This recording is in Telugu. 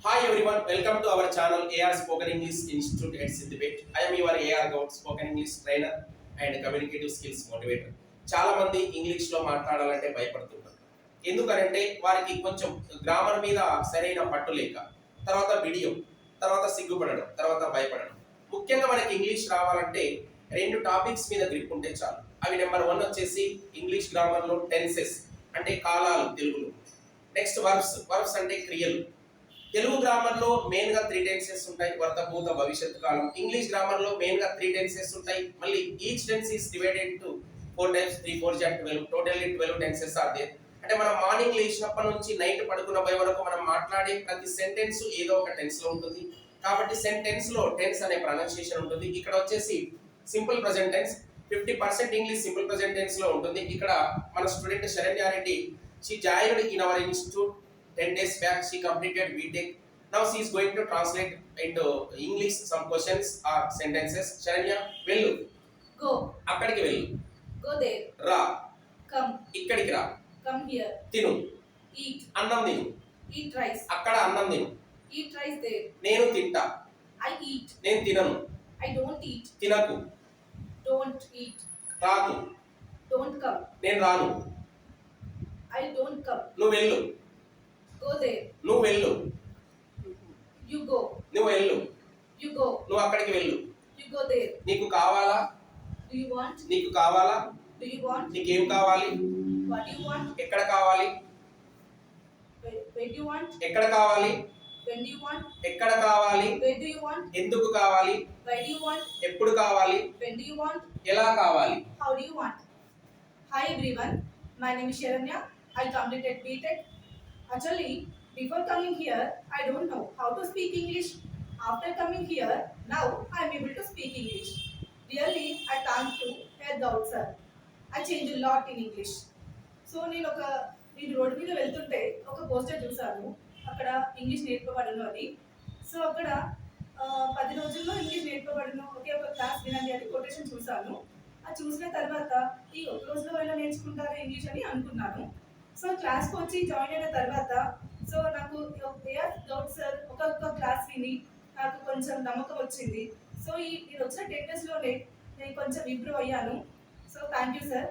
Hi everyone, welcome to our channel AR Spoken English Institute at Siddipet. I am your AR Gaud, Spoken English trainer and communicative skills motivator. చాలా మంది ఇంగ్లీష్ లో మాట్లాడాలంటే భయపడుతుంటారు. ఎందుకంటే వారికి కొంచెం గ్రామర్ మీద సరైన పట్టు లేక, తర్వాత బిడియం, తర్వాత సిగ్గుపడడం, తర్వాత భయపడడం. ముఖ్యంగా మనకి ఇంగ్లీష్ రావాలంటే రెండు టాపిక్స్ మీద గ్రిప్ ఉంటే చాలు. అవి నెంబర్ 1 వచ్చేసి ఇంగ్లీష్ గ్రామర్ లో టెన్సెస్ అంటే కాలాలు తెలుగులో. నెక్స్ట్ వర్బ్స్ అంటే క్రియలు. తెలుగు గ్రామర్ లో మెయిన్ గా 3 టెన్సెస్ ఉంటాయి, వర్తభూత భవిష్యత్తు కాలం. ఇంగ్లీష్ గ్రామర్ లో మెయిన్ గా 3 టెన్సెస్ ఉంటాయి. మళ్ళీ each tense is divided to 4 times, 3 4 12, totally 12 tenses are there. అంటే మనం మార్నింగ్ లేచినప్పటి నుంచి నైట్ పడుకున్న పోయే వరకు మనం మాట్లాడే ప్రతి సెంటెన్స్ ఏదో ఒక టెన్స్ లో ఉంటుంది. కాబట్టి సెంటెన్స్ లో టెన్స్ అనే ప్రొనౌన్సియేషన్ ఉంటుంది. ఇక్కడ వచ్చేసి simple present tense 50% English simple present tense లో ఉంటుంది. ఇక్కడ మన student Saranya Reddy, she joined in our institute 10 days back. She completed BTech. Now she is going to translate into English some questions or sentences. Sharanya, వెళ్ళు. Go. అక్కడికి వెళ్ళు. Go there. రా. Come. ఇక్కడికి రా. Come here. తిను. Eat. అన్నం తిను. Eat rice. అక్కడ అన్నం తిను. Eat rice there. నేను తింటా. I eat. నేను తినను. I don't eat. తినకు. Don't eat. రాకు. Don't come. నేను రాను. I don't come. నువ్వు వెళ్ళు. Go there. నువ్వు వెళ్ళు. You go. నువ్వు వెళ్ళు. You go. నువ్వు అక్కడికి వెళ్ళు. You go there. నీకు కావాలా? Do you want? నీకు కావాలా? Do you want? నీకేం కావాలి? What do you want? ఎక్కడ కావాలి? Where do you want? ఎక్కడ కావాలి? When do you want? ఎక్కడ కావాలి? Where do you want? ఎందుకు కావాలి? Why do you want? ఎప్పుడు కావాలి? When do you want? ఎలా కావాలి? How do you want? Hi everyone, my name is Sharanya. I completed BTech. Actually, before coming here, I don't know how to speak English. After coming here, now I am able to speak English. Really, I thank to Head Gaud sir. I changed a lot in English. So నేను రోడ్డు మీద వెళ్తుంటే ఒక పోస్టర్ చూసాను, అక్కడ ఇంగ్లీష్ నేర్పబడను అని. సో అక్కడ 10 రోజుల్లో ఇంగ్లీష్ నేర్పబడను, ఒకే ఒక క్లాస్ వినండి అని కొటేషన్ చూసాను. అది చూసిన తర్వాత ఈ ఒక రోజులో ఎలా నేర్చుకుంటారా ఇంగ్లీష్ అని అనుకున్నాను. సో క్లాస్కి వచ్చి జాయిన్ అయిన తర్వాత సో నాకు ఏఆర్ గౌడ్ సార్ ఒక్కొక్క క్లాస్ విని నాకు కొంచెం నమ్మకం వచ్చింది. సో నేను వచ్చిన 10 డేస్లోనే నేను కొంచెం ఇంప్రూవ్ అయ్యాను. So thank you sir.